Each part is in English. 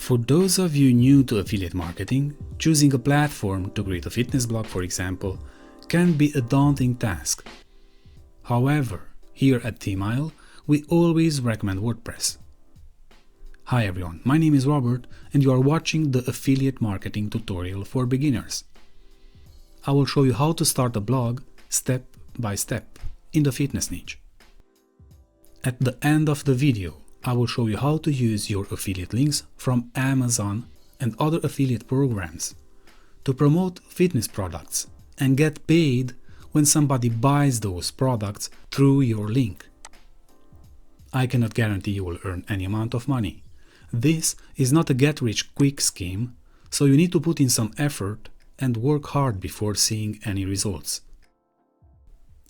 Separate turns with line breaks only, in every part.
For those of you new to affiliate marketing, choosing a platform to create a fitness blog, for example, can be a daunting task. However, here at Themeisle, we always recommend WordPress. Hi everyone, my name is Robert and you are watching the affiliate marketing tutorial for beginners. I will show you how to start a blog step by step in the fitness niche. At the end of the video, I will show you how to use your affiliate links from Amazon and other affiliate programs to promote fitness products and get paid when somebody buys those products through your link. I cannot guarantee you will earn any amount of money. This is not a get-rich-quick scheme, so you need to put in some effort and work hard before seeing any results.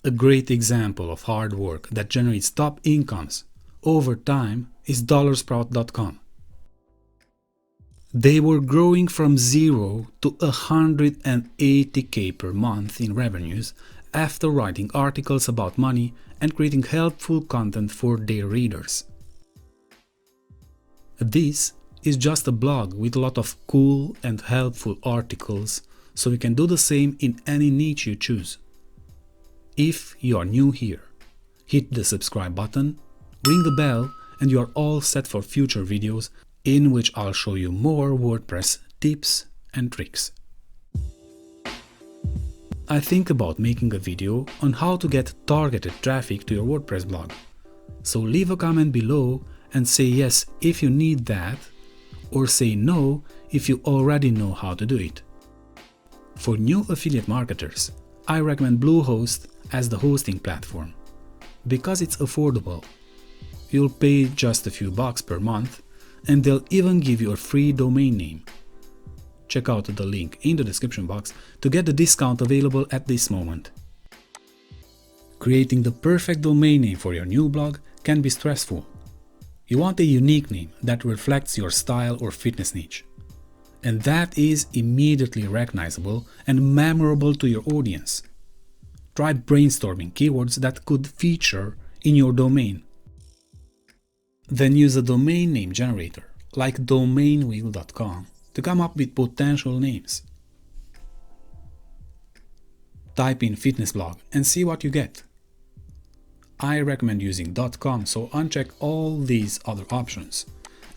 A great example of hard work that generates top incomes over time is dollarsprout.com. They were growing from 0 to 180K per month in revenues after writing articles about money and creating helpful content for their readers. This is just a blog with a lot of cool and helpful articles, so you can do the same in any niche you choose. If you are new here, hit the subscribe button, ring the bell, and you are all set for future videos in which I'll show you more WordPress tips and tricks. I think about making a video on how to get targeted traffic to your WordPress blog. So leave a comment below and say yes if you need that, or say no if you already know how to do it. For new affiliate marketers, I recommend Bluehost as the hosting platform because it's affordable. You'll pay just a few bucks per month and they'll even give you a free domain name. Check out the link in the description box to get the discount available at this moment. Creating the perfect domain name for your new blog can be stressful. You want a unique name that reflects your style or fitness niche, and that is immediately recognizable and memorable to your audience. Try brainstorming keywords that could feature in your domain. Then use a domain name generator like Themeisle.com to come up with potential names. Type in fitness blog and see what you get. I recommend using .com, so uncheck all these other options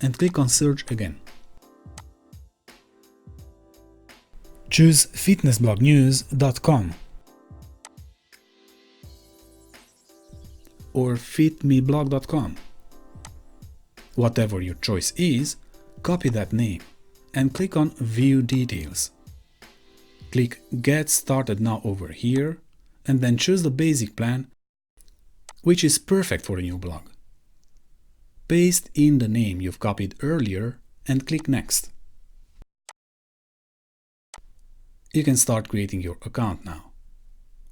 and click on search again. Choose fitnessblognews.com or fitmeblog.com. Whatever your choice is, copy that name and click on View Details. Click Get Started Now over here and then choose the basic plan, which is perfect for a new blog. Paste in the name you've copied earlier and click Next. You can start creating your account now.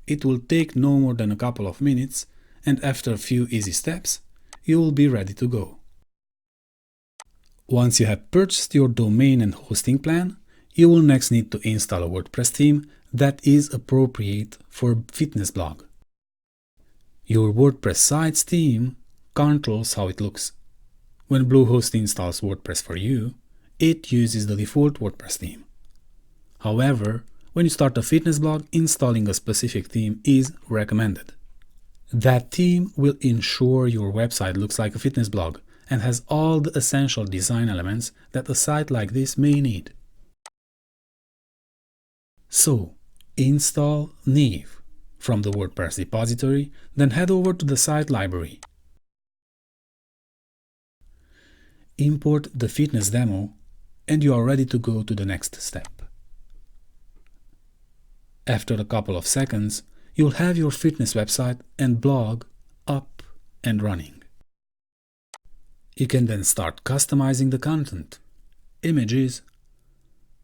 It will take no more than a couple of minutes, and after a few easy steps, you will be ready to go. Once you have purchased your domain and hosting plan, you will next need to install a WordPress theme that is appropriate for fitness blog. Your WordPress site's theme controls how it looks. When Bluehost installs WordPress for you, it uses the default WordPress theme. However, when you start a fitness blog, installing a specific theme is recommended. That theme will ensure your website looks like a fitness blog and has all the essential design elements that a site like this may need. So, install Neve from the WordPress repository, then head over to the site library. Import the fitness demo and you are ready to go to the next step. After a couple of seconds, you'll have your fitness website and blog up and running. You can then start customizing the content, images,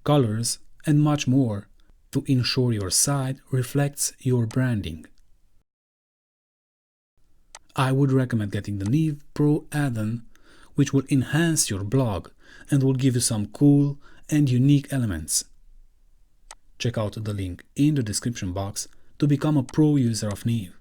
colors, and much more to ensure your site reflects your branding. I would recommend getting the Neve Pro add-on, which will enhance your blog and will give you some cool and unique elements. Check out the link in the description box to become a pro user of Neve.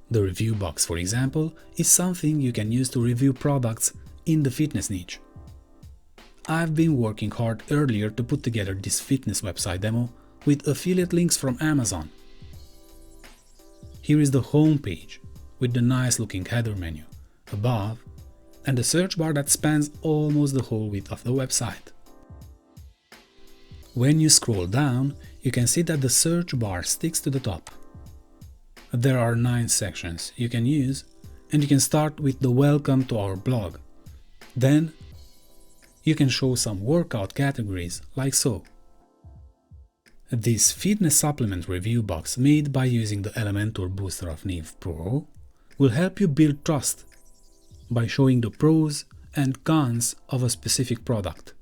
The review box, for example, is something you can use to review products in the fitness niche. I've been working hard earlier to put together this fitness website demo with affiliate links from Amazon. Here is the home page with the nice looking header menu above and the search bar that spans almost the whole width of the website. When you scroll down, you can see that the search bar sticks to the top. There are 9 sections you can use, and you can start with the welcome to our blog. Then you can show some workout categories like so. This fitness supplement review box made by using the Elementor booster of Neve Pro will help you build trust by showing the pros and cons of a specific product.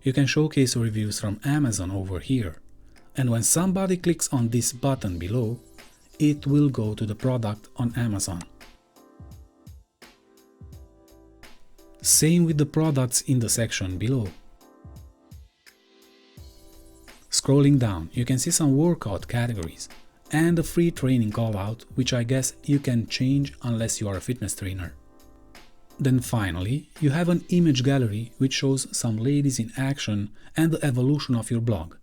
You can showcase reviews from Amazon over here, and when somebody clicks on this button below, it will go to the product on Amazon. Same with the products in the section below. Scrolling down, you can see some workout categories and a free training callout, which I guess you can change unless you are a fitness trainer. Then finally, you have an image gallery which shows some ladies in action and the evolution of your blog.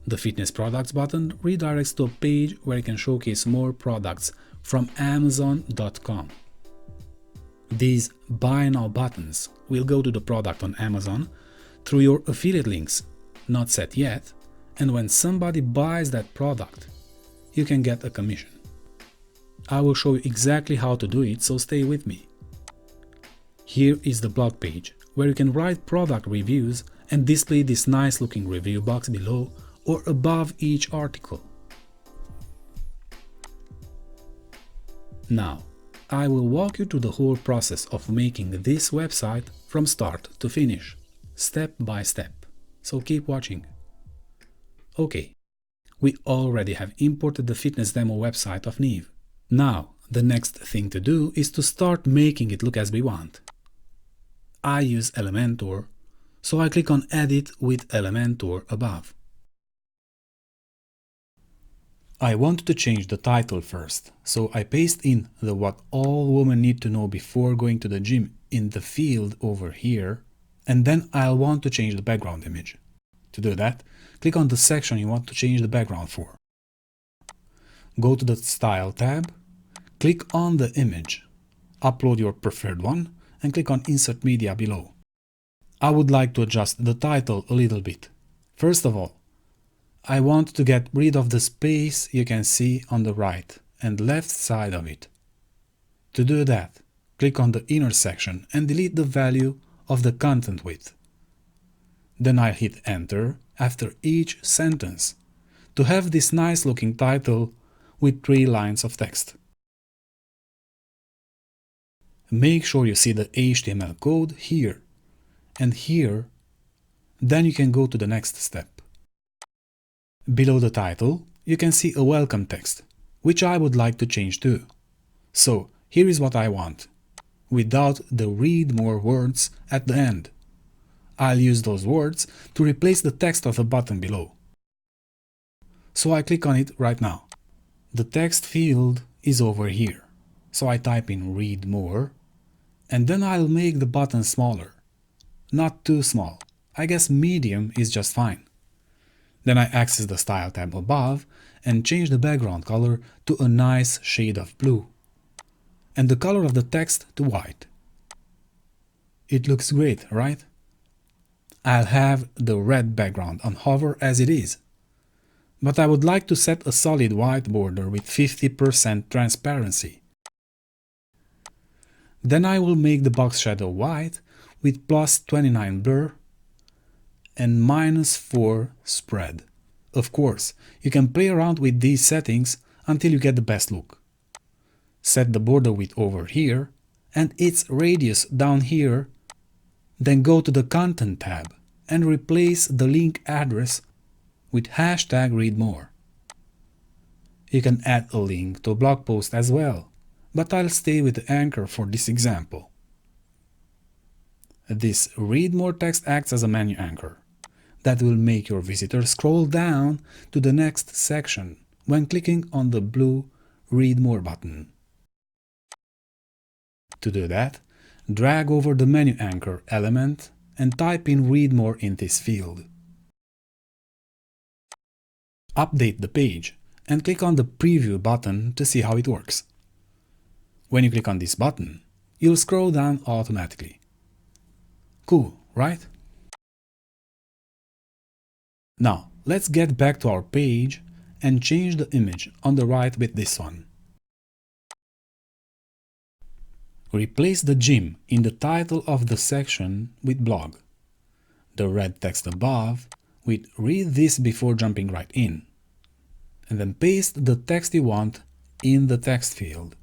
The Fitness Products button redirects to a page where you can showcase more products from Amazon.com. These Buy Now buttons will go to the product on Amazon through your affiliate links, not set yet, and when somebody buys that product, you can get a commission. I will show you exactly how to do it, so stay with me. Here is the blog page where you can write product reviews and display this nice looking review box below or above each article. Now, I will walk you through the whole process of making this website from start to finish, step by step, so keep watching. Okay, we already have imported the fitness demo website of Neve. Now, the next thing to do is to start making it look as we want. I use Elementor, so I click on Edit with Elementor above. I want to change the title first, so I paste in the What All Women Need to Know Before Going to the Gym in the field over here, and then I'll want to change the background image. To do that, click on the section you want to change the background for. Go to the Style tab, click on the image, upload your preferred one, and click on Insert Media below. I would like to adjust the title a little bit. First of all, I want to get rid of the space you can see on the right and left side of it. To do that, click on the inner section and delete the value of the content width. Then I'll hit Enter after each sentence to have this nice looking title with 3 lines of text. Make sure you see the HTML code here and here, then you can go to the next step. Below the title, you can see a welcome text, which I would like to change too. So here is what I want, without the read more words at the end. I'll use those words to replace the text of the button below. So I click on it right now. The text field is over here, so I type in read more, and then I'll make the button smaller. Not too small, I guess medium is just fine. Then I access the Style tab above and change the background color to a nice shade of blue, and the color of the text to white. It looks great, right? I'll have the red background on hover as it is, but I would like to set a solid white border with 50% transparency. Then I will make the box shadow white with +29 blur and -4 spread. Of course, you can play around with these settings until you get the best look. Set the border width over here and its radius down here, then go to the Content tab and replace the link address with #readmore. You can add a link to a blog post as well, but I'll stay with the anchor for this example. This read more text acts as a menu anchor that will make your visitor scroll down to the next section when clicking on the blue Read More button. To do that, drag over the menu anchor element and type in Read More in this field. Update the page and click on the Preview button to see how it works. When you click on this button, you'll scroll down automatically. Cool, right? Now, let's get back to our page and change the image on the right with this one. Replace the gym in the title of the section with blog, the red text above with read this before jumping right in, and then paste the text you want in the text field.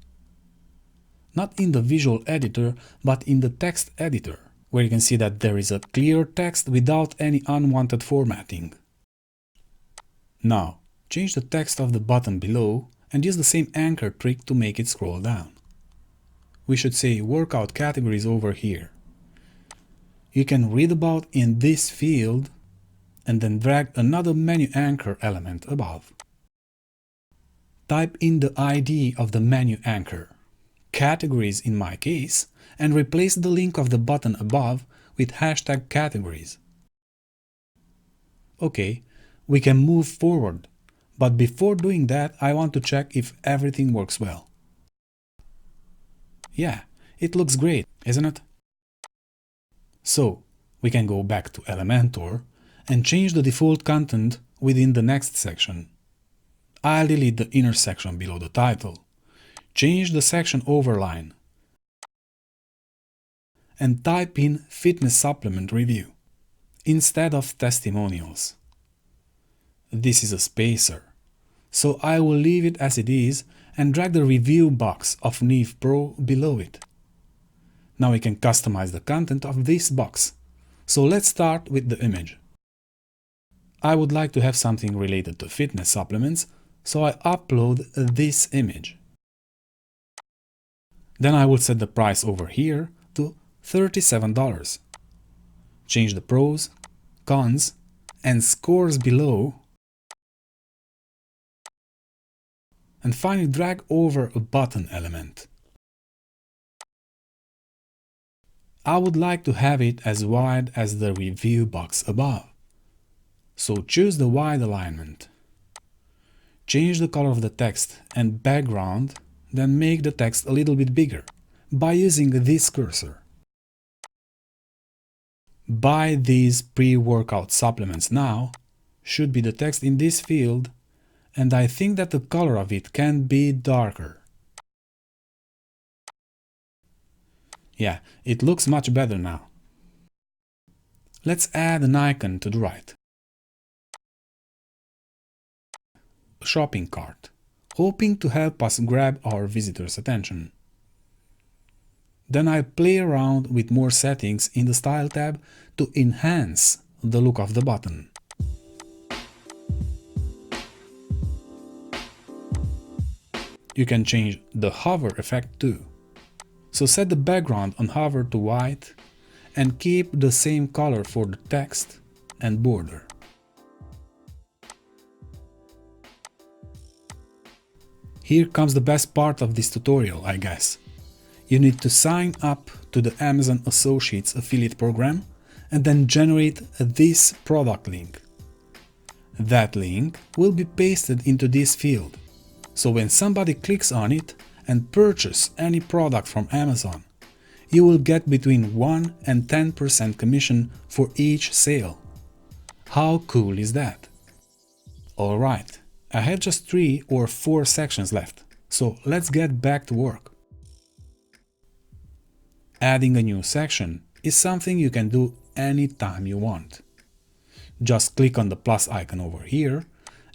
Not in the visual editor, but in the text editor, where you can see that there is a clear text without any unwanted formatting. Now, change the text of the button below and use the same anchor trick to make it scroll down. We should say workout categories over here. You can read about in this field and then drag another menu anchor element above. Type in the ID of the menu anchor, categories in my case, and replace the link of the button above with hashtag categories. Okay, we can move forward, but before doing that I want to check if everything works well. Yeah, it looks great, isn't it? So, we can go back to Elementor and change the default content within the next section. I'll delete the inner section below the title, change the section overline, and type in Fitness Supplement Review instead of Testimonials. This is a spacer, so I will leave it as it is and drag the review box of Neve Pro below it. Now we can customize the content of this box, so let's start with the image. I would like to have something related to fitness supplements, so I upload this image. Then I will set the price over here to $37. Change the pros, cons, and scores below, and finally drag over a button element. I would like to have it as wide as the review box above, so choose the wide alignment. Change the color of the text and background, then make the text a little bit bigger by using this cursor. Buy these pre-workout supplements now should be the text in this field, and I think that the color of it can be darker. Yeah, it looks much better now. Let's add an icon to the right. A shopping cart, hoping to help us grab our visitors' attention. Then I play around with more settings in the Style tab to enhance the look of the button. You can change the hover effect too. So set the background on hover to white and keep the same color for the text and border. Here comes the best part of this tutorial, I guess. You need to sign up to the Amazon Associates affiliate program and then generate this product link. That link will be pasted into this field. So when somebody clicks on it and purchases any product from Amazon, you will get between 1 and 10% commission for each sale. How cool is that? Alright, I have just 3 or 4 sections left, so let's get back to work. Adding a new section is something you can do anytime you want. Just click on the plus icon over here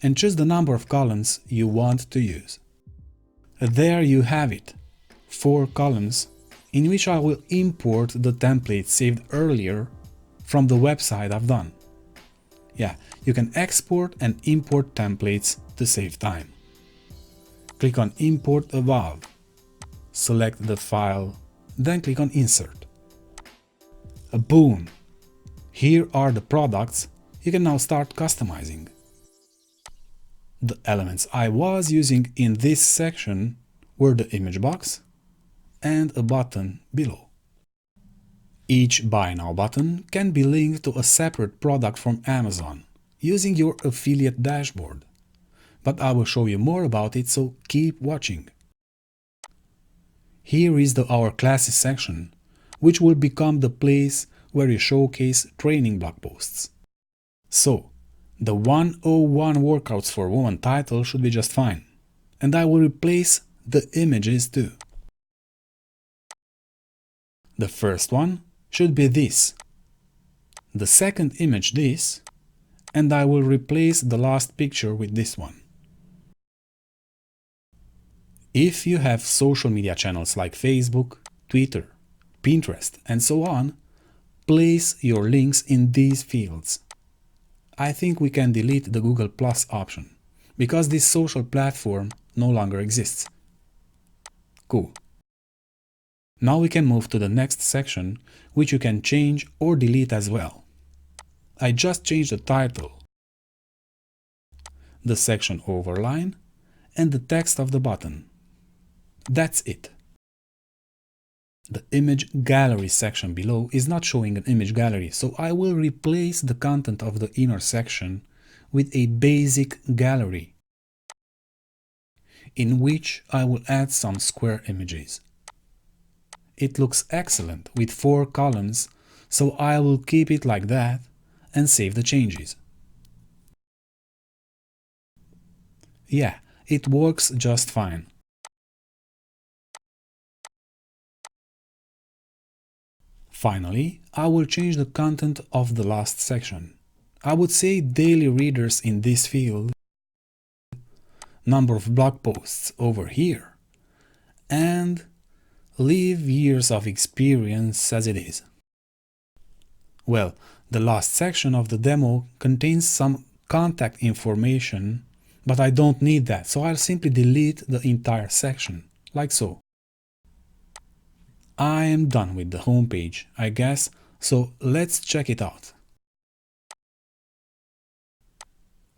and choose the number of columns you want to use. There you have it, 4 columns in which I will import the template saved earlier from the website I've done. Yeah, you can export and import templates to save time. Click on Import above, select the file, then click on Insert. Boom! Here are the products you can now start customizing. The elements I was using in this section were the image box and a button below. Each Buy Now button can be linked to a separate product from Amazon using your affiliate dashboard. But I will show you more about it, so keep watching. Here is the Our Classes section, which will become the place where you showcase training blog posts. So, the 101 Workouts for Women title should be just fine, and I will replace the images too. The first one should be this, the second image this, and I will replace the last picture with this one. If you have social media channels like Facebook, Twitter, Pinterest, and so on, place your links in these fields. I think we can delete the Google Plus option, because this social platform no longer exists. Cool. Now we can move to the next section, which you can change or delete as well. I just changed the title, the section overline, and the text of the button. That's it. The image gallery section below is not showing an image gallery, so I will replace the content of the inner section with a basic gallery, in which I will add some square images. It looks excellent with 4 columns, so I will keep it like that and save the changes. Yeah, it works just fine. Finally, I will change the content of the last section. I would say daily readers in this field, number of blog posts over here, and leave years of experience as it is. Well, the last section of the demo contains some contact information, but I don't need that, so I'll simply delete the entire section, like so. I am done with the homepage, I guess, so let's check it out.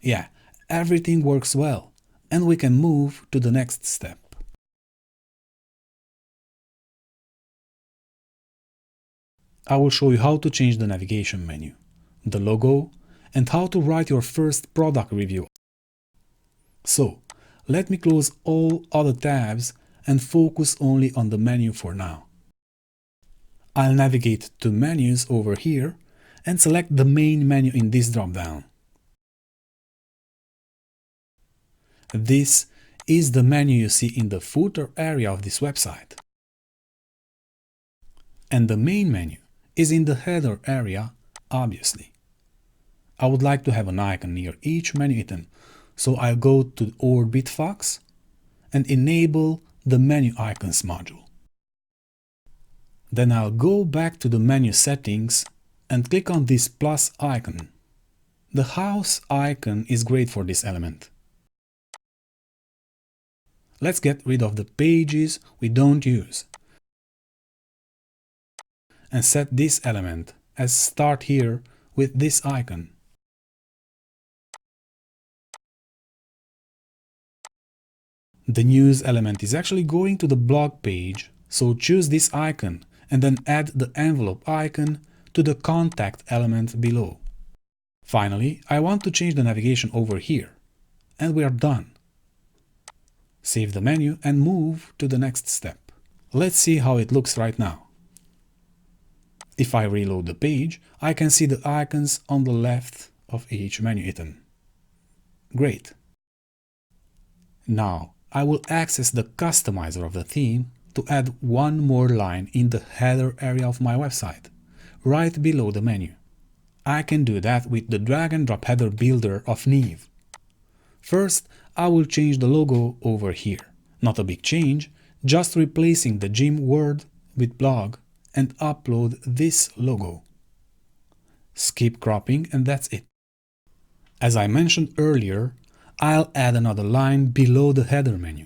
Yeah, everything works well, and we can move to the next step. I will show you how to change the navigation menu, the logo, and how to write your first product review. So, let me close all other tabs and focus only on the menu for now. I'll navigate to menus over here and select the main menu in this drop-down. This is the menu you see in the footer area of this website. And the main menu is in the header area, obviously. I would like to have an icon near each menu item, so I'll go to Orbit Fox and enable the Menu Icons module. Then I'll go back to the menu settings and click on this plus icon. The house icon is great for this element. Let's get rid of the pages we don't use and set this element as Start Here with this icon. The news element is actually going to the blog page, so choose this icon and then add the envelope icon to the contact element below. Finally, I want to change the navigation over here, and we are done. Save the menu and move to the next step. Let's see how it looks right now. If I reload the page, I can see the icons on the left of each menu item. Great. Now, I will access the customizer of the theme to add one more line in the header area of my website, right below the menu. I can do that with the drag and drop header builder of Neve. First, I will change the logo over here. Not a big change, just replacing the gym word with blog and upload this logo. Skip cropping and that's it. As I mentioned earlier, I'll add another line below the header menu.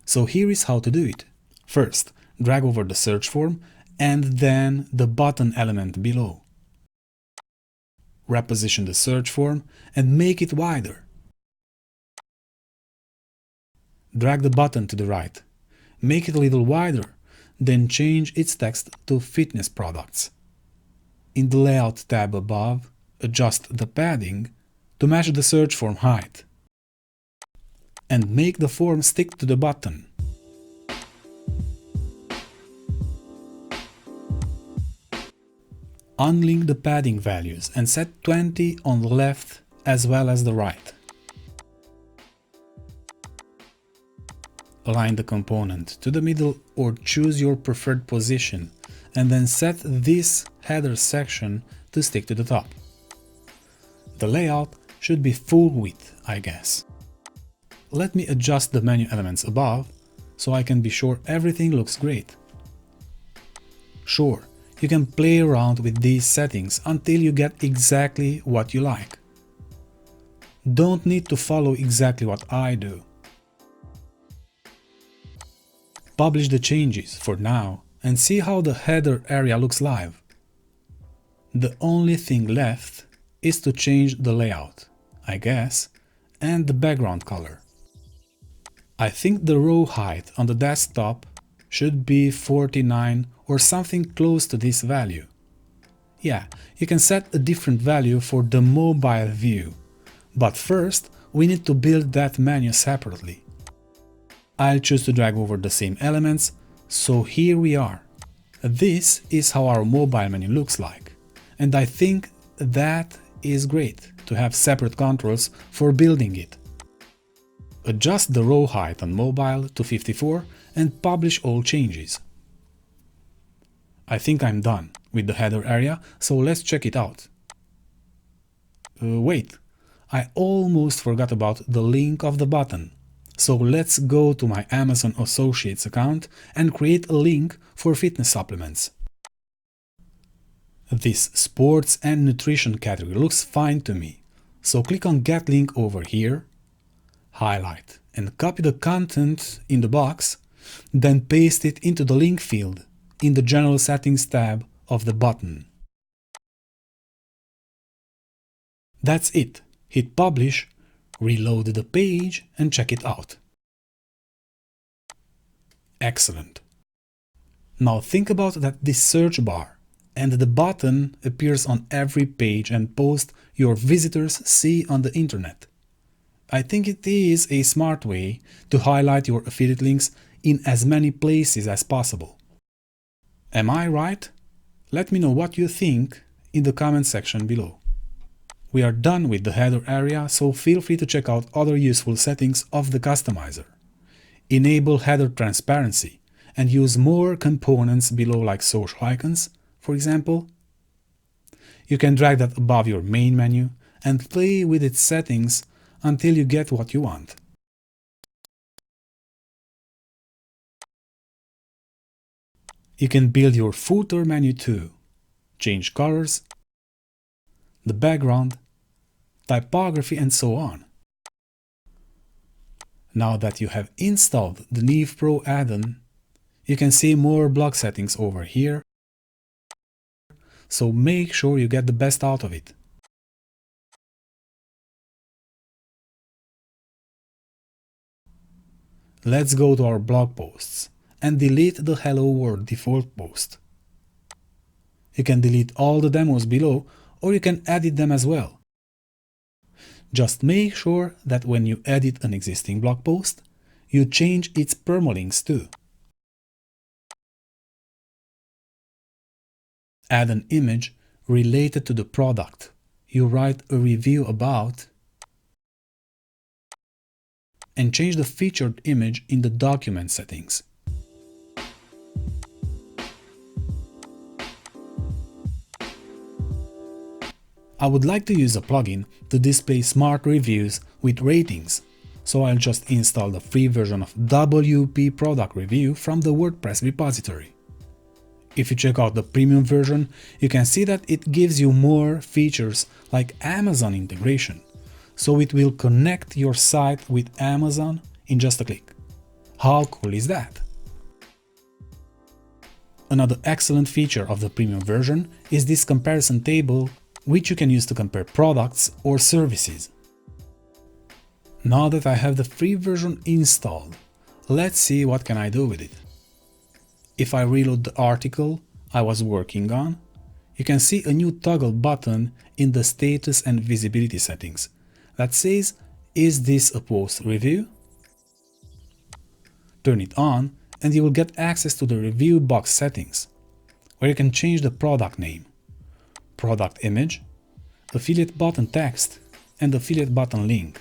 So here is how to do it. First, drag over the search form and then the button element below. reposition the search form and make it wider. Drag the button to the right, make it a little wider, then change its text to fitness products. In the Layout tab above, adjust the padding to match the search form height, and make the form stick to the button. Unlink the padding values and set 20 on the left as well as the right. Align the component to the middle or choose your preferred position, and then set this header section to stick to the top. The layout should be full width, I guess. Let me adjust the menu elements above so I can be sure everything looks great. Sure, you can play around with these settings until you get exactly what you like. Don't need to follow exactly what I do. Publish the changes for now and see how the header area looks live. The only thing left is to change the layout, I guess, and the background color. I think the row height on the desktop should be 49 or something close to this value. Yeah, you can set a different value for the mobile view, but first we need to build that menu separately. I'll choose to drag over the same elements, so here we are. This is how our mobile menu looks like, and I think that is great to have separate controls for building it. Adjust the row height on mobile to 54 and publish all changes. I think I'm done with the header area, so let's check it out. Wait, I almost forgot about the link of the button. So let's go to my Amazon Associates account and create a link for fitness supplements. This sports and nutrition category looks fine to me, so click on Get Link over here, highlight and copy the content in the box, then paste it into the link field in the General Settings tab of the button. That's it. Hit Publish, reload the page and check it out. Excellent. Now think about that this search bar and the button appears on every page and post your visitors see on the internet. I think it is a smart way to highlight your affiliate links in as many places as possible. Am I right? Let me know what you think in the comment section below. We are done with the header area, so feel free to check out other useful settings of the customizer. Enable header transparency and use more components below, like social icons, for example. You can drag that above your main menu and play with its settings until you get what you want. You can build your footer menu too. Change colors, the background, typography and so on. Now that you have installed the Neve Pro add-on, you can see more blog settings over here, so make sure you get the best out of it. Let's go to our blog posts and delete the Hello World default post. You can delete all the demos below, or you can edit them as well. Just make sure that when you edit an existing blog post, you change its permalinks too. Add an image related to the product you write a review about, and change the featured image in the document settings. I would like to use a plugin to display smart reviews with ratings, so I'll just install the free version of WP Product Review from the WordPress repository. If you check out the premium version, you can see that it gives you more features like Amazon integration, so it will connect your site with Amazon in just a click. How cool is that? Another excellent feature of the premium version is this comparison table which you can use to compare products or services. Now that I have the free version installed, let's see what can I do with it. If I reload the article I was working on, you can see a new toggle button in the status and visibility settings that says, "Is this a post review?" Turn it on and you will get access to the review box settings, where you can change the product name, product image, affiliate button text, and affiliate button link.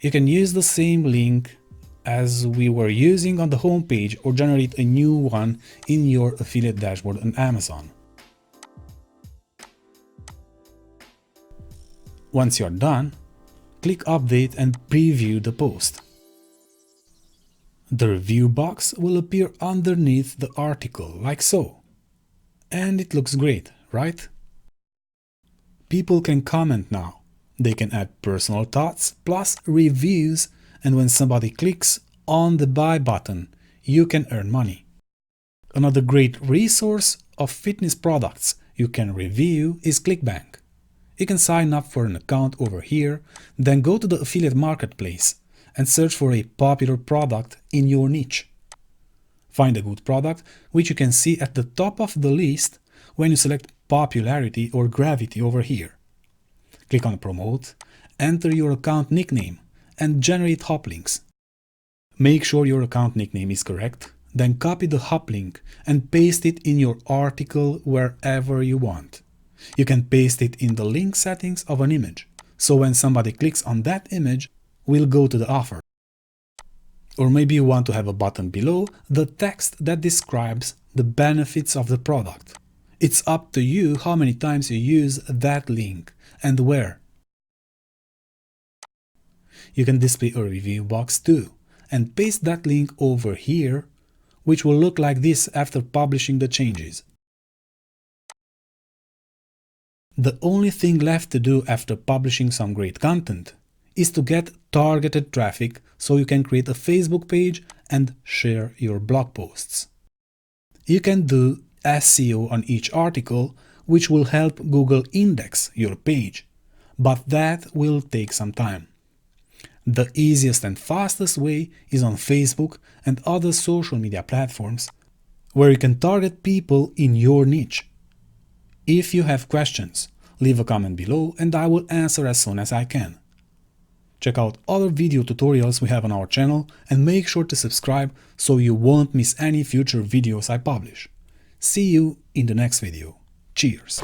You can use the same link as we were using on the homepage or generate a new one in your affiliate dashboard on Amazon. Once you're done, click Update and preview the post. The review box will appear underneath the article, like so. And it looks great, right? People can comment now. They can add personal thoughts plus reviews, and when somebody clicks on the buy button, you can earn money. Another great resource of fitness products you can review is ClickBank. You can sign up for an account over here, then go to the affiliate marketplace and search for a popular product in your niche. Find a good product, which you can see at the top of the list when you select popularity or gravity over here. Click on Promote, enter your account nickname, and generate hop links. Make sure your account nickname is correct, then copy the hop link and paste it in your article wherever you want. You can paste it in the link settings of an image, so when somebody clicks on that image, we'll go to the offer. Or maybe you want to have a button below the text that describes the benefits of the product. It's up to you how many times you use that link and where. You can display a review box too, and paste that link over here, which will look like this after publishing the changes. The only thing left to do after publishing some great content is to get targeted traffic so you can create a Facebook page and share your blog posts. You can do SEO on each article, which will help Google index your page, but that will take some time. The easiest and fastest way is on Facebook and other social media platforms, where you can target people in your niche. If you have questions, leave a comment below and I will answer as soon as I can. Check out other video tutorials we have on our channel and make sure to subscribe so you won't miss any future videos I publish. See you in the next video. Cheers!